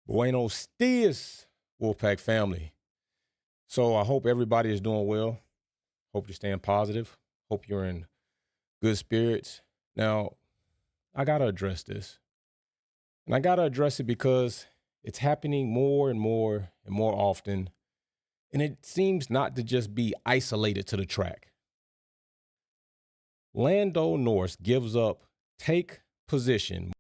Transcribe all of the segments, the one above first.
Buenos dias, Wolfpack family. So I hope everybody is doing well. Hope you're staying positive. Hope you're in good spirits. Now, I got to address this. And I got to address it because it's happening more and more and more often. And it seems not to just be isolated to the track. Lando Norris gives up take position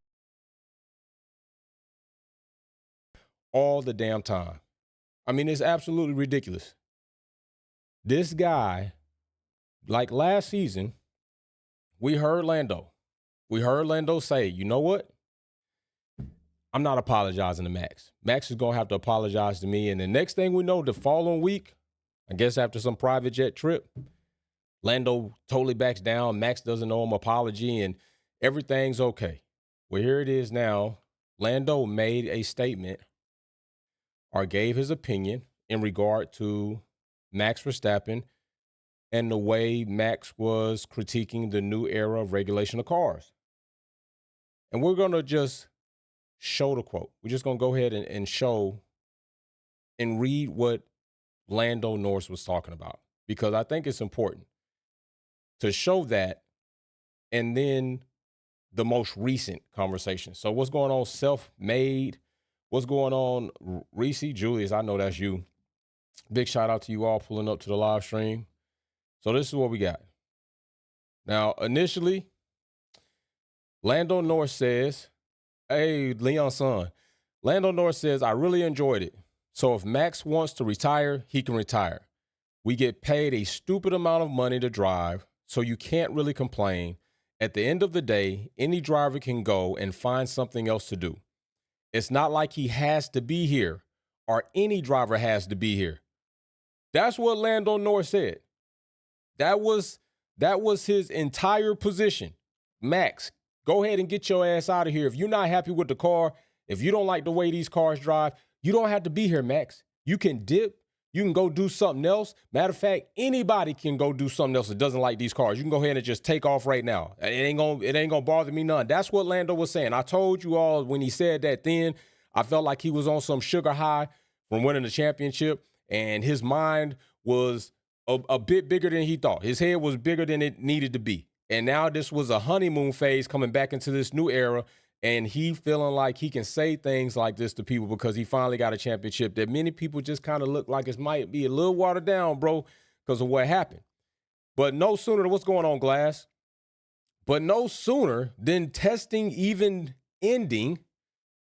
all the damn time. I mean, it's absolutely ridiculous. This guy, like last season, we heard Lando. We heard Lando say, you know what? I'm not apologizing to Max. Max is going to have to apologize to me. And the next thing we know, the following week, I guess after some private jet trip, Lando totally backs down. Max doesn't owe him an apology and everything's okay. Well, here it is now. Lando made a statement or gave his opinion in regard to Max Verstappen and the way Max was critiquing the new era of regulation of cars. And we're going to just show the quote. We're just going to go ahead and show and read what Lando Norris was talking about, because I think it's important to show that and then the most recent conversation. So what's going on, self-made? What's going on, Reese, Julius? I know that's you. Big shout out to you all pulling up to the live stream. So this is what we got. Now, initially, Lando Norris says, hey, Leon's son. Lando Norris says, I really enjoyed it. So if Max wants to retire, he can retire. We get paid a stupid amount of money to drive, so you can't really complain. At the end of the day, any driver can go and find something else to do. It's not like he has to be here or any driver has to be here. That's what Lando Norris said. That was his entire position. Max, go ahead and get your ass out of here. If you're not happy with the car, if you don't like the way these cars drive, you don't have to be here, Max. You can dip. You can go do something else. Matter of fact, anybody can go do something else that doesn't like these cars. You can go ahead and just take off right now. It ain't gonna bother me none. That's what Lando was saying. I told you all when he said that then, I felt like he was on some sugar high from winning the championship, and his mind was a bit bigger than he thought. His head was bigger than it needed to be. And now this was a honeymoon phase coming back into this new era, and he feeling like he can say things like this to people because he finally got a championship that many people just kind of look like it might be a little watered down, bro, because of what happened. But no sooner, what's going on, Glass? But no sooner than testing even ending,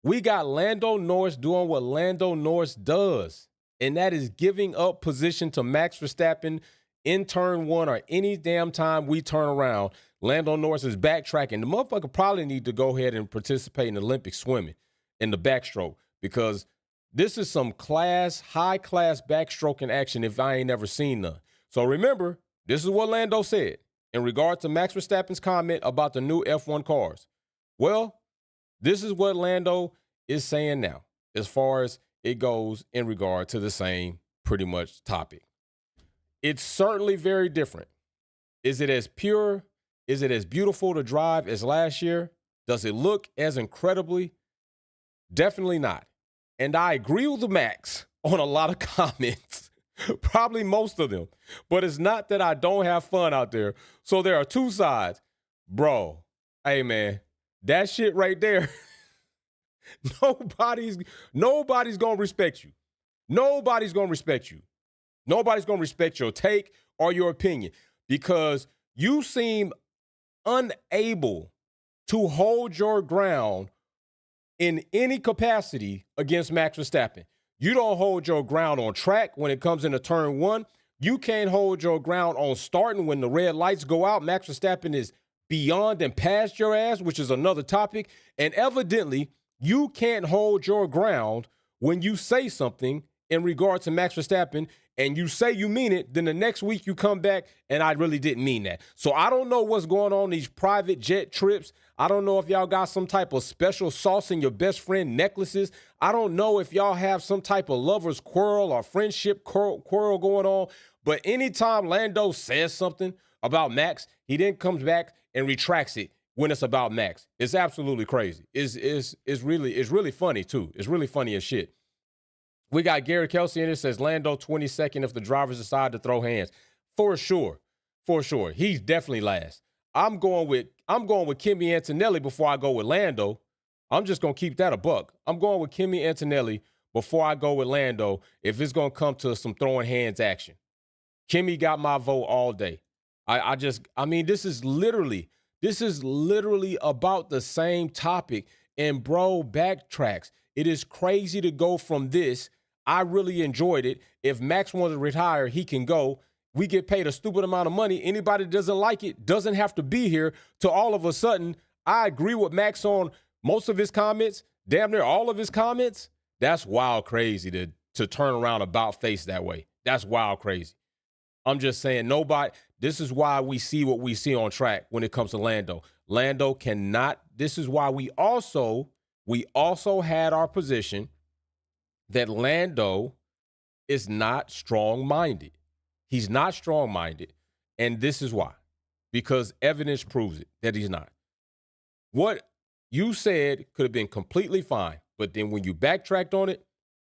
we got Lando Norris doing what Lando Norris does, and that is giving up position to Max Verstappen in turn one or any damn time we turn around. Lando Norris is backtracking. The motherfucker probably need to go ahead and participate in Olympic swimming in the backstroke, because this is some high-class backstroking action if I ain't never seen none. So remember, this is what Lando said in regard to Max Verstappen's comment about the new F1 cars. Well, this is what Lando is saying now as far as it goes in regard to the same pretty much topic. It's certainly very different. Is it as pure? Is it as beautiful to drive as last year? Does it look as incredibly? Definitely not. And I agree with Max on a lot of comments, probably most of them. But it's not that I don't have fun out there. So there are two sides. Bro, hey, man, that shit right there, nobody's going to respect you. Nobody's going to respect you. Nobody's going to respect your take or your opinion because you seem unable to hold your ground in any capacity against Max Verstappen. You don't hold your ground on track when it comes into turn one. You can't hold your ground on starting when the red lights go out. Max Verstappen is beyond and past your ass, which is another topic. And evidently, you can't hold your ground when you say something in regard to Max Verstappen and you say you mean it, then the next week you come back and I really didn't mean that. So I don't know what's going on these private jet trips. I don't know if y'all got some type of special sauce in your best friend necklaces. I don't know if y'all have some type of lover's quarrel or friendship quarrel going on. But anytime Lando says something about Max, he then comes back and retracts it when it's about Max. It's absolutely crazy. It's really funny too. It's really funny as shit. We got Gary Kelsey in it, says Lando 22nd if the drivers decide to throw hands. For sure. For sure. He's definitely last. I'm going with Kimi Antonelli before I go with Lando. I'm just going to keep that a buck. I'm going with Kimi Antonelli before I go with Lando if it's going to come to some throwing hands action. Kimi got my vote all day. I mean, this is literally about the same topic. And bro, backtracks. It is crazy to go from this. I really enjoyed it. If Max wants to retire, he can go. We get paid a stupid amount of money. Anybody that doesn't like it doesn't have to be here to all of a sudden. I agree with Max on most of his comments, damn near all of his comments. That's wild crazy to turn around about face that way. That's wild crazy. I'm just saying this is why we see what we see on track when it comes to Lando. Lando cannot, this is why we also had our position that Lando is not strong-minded. He's not strong-minded, and this is why. Because evidence proves it, that he's not. What you said could have been completely fine, but then when you backtracked on it,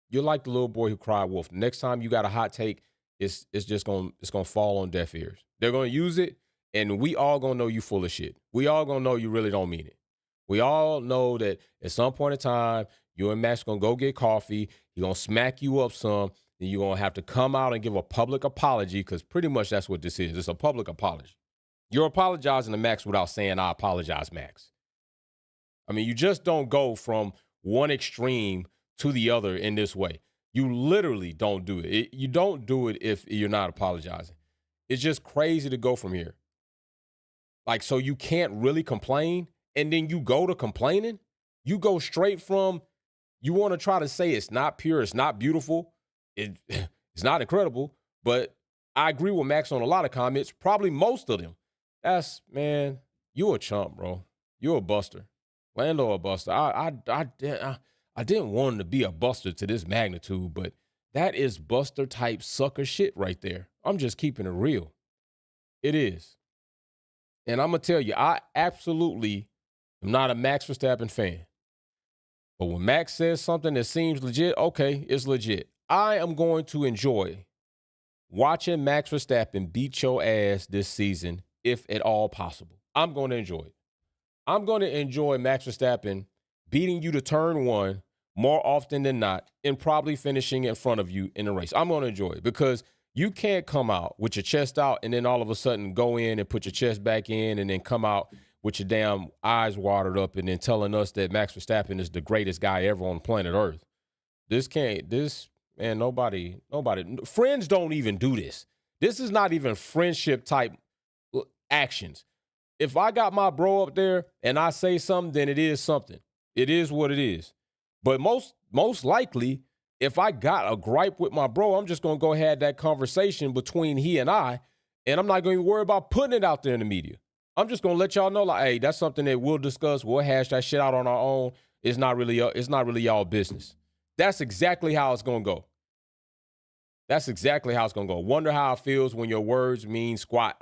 you're like the little boy who cried wolf. Next time you got a hot take, it's gonna fall on deaf ears. They're gonna use it, and we all gonna know you full of shit. We all gonna know you really don't mean it. We all know that at some point in time, you and Max gonna go get coffee. He gonna smack you up some, then you're gonna have to come out and give a public apology, because pretty much that's what this is. It's a public apology. You're apologizing to Max without saying, I apologize, Max. I mean, you just don't go from one extreme to the other in this way. You literally don't do it. You don't do it if you're not apologizing. It's just crazy to go from here. Like, so you can't really complain, and then you go to complaining? You go straight from, you want to try to say it's not pure, it's not beautiful, it's not incredible, but I agree with Max on a lot of comments, probably most of them. Man, you a chump, bro. You a buster. Lando a buster. I didn't want him to be a buster to this magnitude, but that is buster type sucker shit right there. I'm just keeping it real. It is. And I'm going to tell you, I absolutely am not a Max Verstappen fan. But when Max says something that seems legit, okay, it's legit. I am going to enjoy watching Max Verstappen beat your ass this season, if at all possible. I'm going to enjoy it. I'm going to enjoy Max Verstappen beating you to turn one more often than not and probably finishing in front of you in the race. I'm going to enjoy it because you can't come out with your chest out and then all of a sudden go in and put your chest back in and then come out with your damn eyes watered up and then telling us that Max Verstappen is the greatest guy ever on planet Earth. Nobody, friends don't even do this. This is not even friendship type actions. If I got my bro up there and I say something, then it is something. It is what it is. But most likely, if I got a gripe with my bro, I'm just going to go have that conversation between he and I, and I'm not going to worry about putting it out there in the media. I'm just going to let y'all know, like, hey, that's something that we'll discuss. We'll hash that shit out on our own. It's not really y'all business. That's exactly how it's going to go. That's exactly how it's going to go. Wonder how it feels when your words mean squat.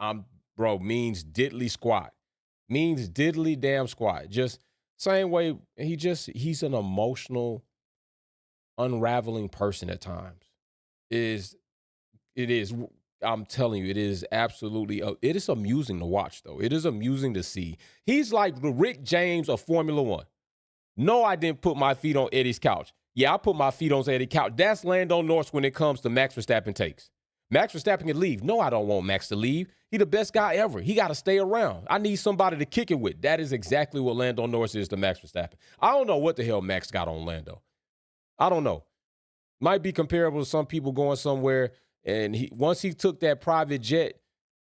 Means diddly squat. Means diddly damn squat. Just same way, he's an emotional, unraveling person at times. It is, I'm telling you, it is absolutely, it is amusing to watch, though. It is amusing to see. He's like the Rick James of Formula One. No, I didn't put my feet on Eddie's couch. Yeah, I put my feet on Eddie's couch. That's Lando Norris when it comes to Max Verstappen takes. Max Verstappen can leave. No, I don't want Max to leave. He the best guy ever. He got to stay around. I need somebody to kick it with. That is exactly what Lando Norris is to Max Verstappen. I don't know what the hell Max got on Lando. I don't know. Might be comparable to some people going somewhere, and once he took that private jet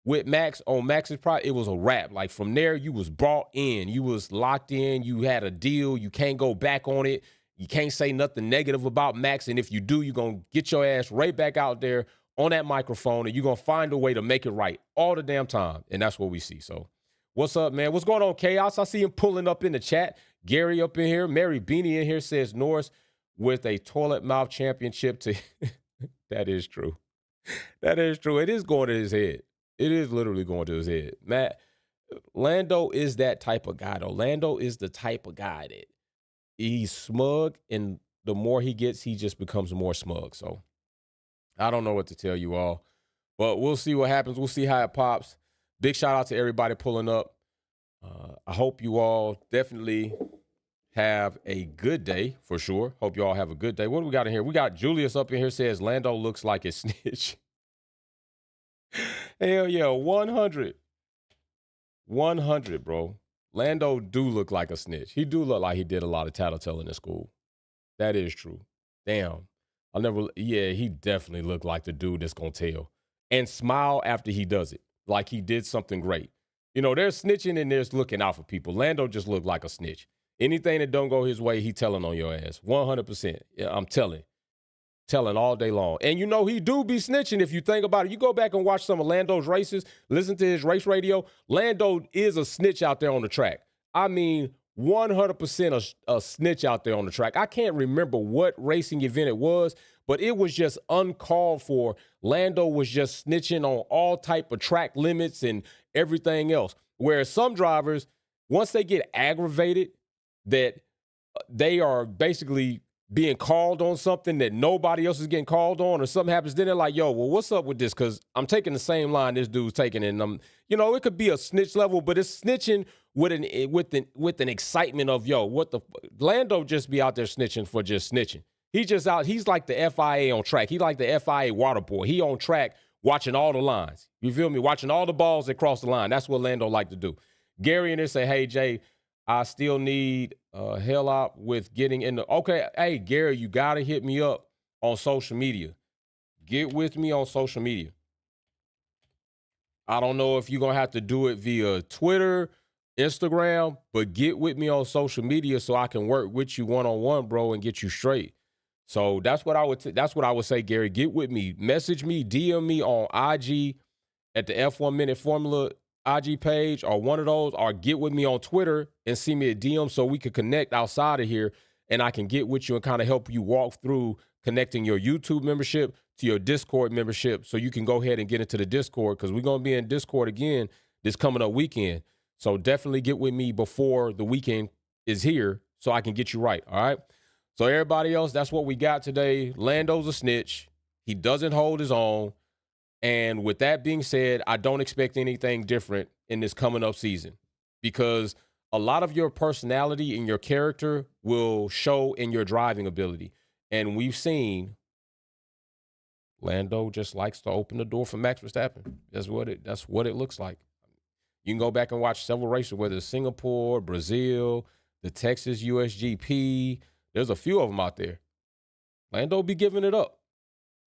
with Max on Max's private, it was a wrap. Like from there, you was brought in. You was locked in. You had a deal. You can't go back on it. You can't say nothing negative about Max, and if you do, you're going to get your ass right back out there on that microphone, and you're going to find a way to make it right all the damn time. And that's what we see. So what's up, man? What's going on, Chaos? I see him pulling up in the chat. Gary up in here. Mary Beanie in here says Norris with a toilet mouth championship to that is true. That is true. It is going to his head. It is literally going to his head. Lando is that type of guy, though. Lando is the type of guy that he's smug, and the more he gets, he just becomes more smug. So I don't know what to tell you all, but we'll see what happens. We'll see how it pops. Big shout out to everybody pulling up. I hope you all definitely have a good day for sure. Hope you all have a good day. What do we got in here? We got Julius up in here says Lando looks like a snitch. Hell yeah, 100. 100, bro. Lando do look like a snitch. He do look like he did a lot of tattletelling in school. That is true. Damn. He definitely looked like the dude that's going to tell. And smile after he does it. Like he did something great. You know, there's snitching and there's looking out for people. Lando just looked like a snitch. Anything that don't go his way, he telling on your ass. 100%. Yeah, I'm telling. Telling all day long. And you know, he do be snitching if you think about it. You go back and watch some of Lando's races, listen to his race radio. Lando is a snitch out there on the track. I mean, 100% a snitch out there on the track. I can't remember what racing event it was, but it was just uncalled for. Lando was just snitching on all type of track limits and everything else. Whereas some drivers, once they get aggravated that they are basically being called on something that nobody else is getting called on, or something happens, then they're like, yo, well, what's up with this? Because I'm taking the same line this dude's taking, and it could be a snitch level, but it's snitching with an excitement of, yo, what the Lando just be out there snitching for just snitching. He's like the FIA on track. He like the FIA water boy. He on track watching all the lines. You feel me? Watching all the balls that cross the line. That's what Lando like to do. Gary in there say, hey, Jay, I still need hell out with getting in the. Okay, hey, Gary, you got to hit me up on social media. Get with me on social media. I don't know if you're going to have to do it via Twitter, Instagram, but get with me on social media so I can work with you one-on-one, bro, and get you straight. So that's what I would say, Gary. Get with me. Message me, DM me on IG at the F1 Minute Formula IG page or one of those, or get with me on Twitter and see me at DM so we can connect outside of here, and I can get with you and kind of help you walk through connecting your YouTube membership to your Discord membership so you can go ahead and get into the Discord, because we're going to be in Discord again this coming up weekend. So definitely get with me before the weekend is here so I can get you right, all right? So everybody else, that's what we got today. Lando's a snitch. He doesn't hold his own. And with that being said, I don't expect anything different in this coming up season, because a lot of your personality and your character will show in your driving ability. And we've seen Lando just likes to open the door for Max Verstappen. That's what it looks like. You can go back and watch several races, whether it's Singapore, Brazil, the Texas USGP. There's a few of them out there. Lando be giving it up.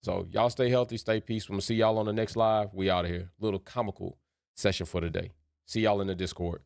So y'all stay healthy, stay peaceful. I'm going to see y'all on the next live. We out of here. Little comical session for today. See y'all in the Discord.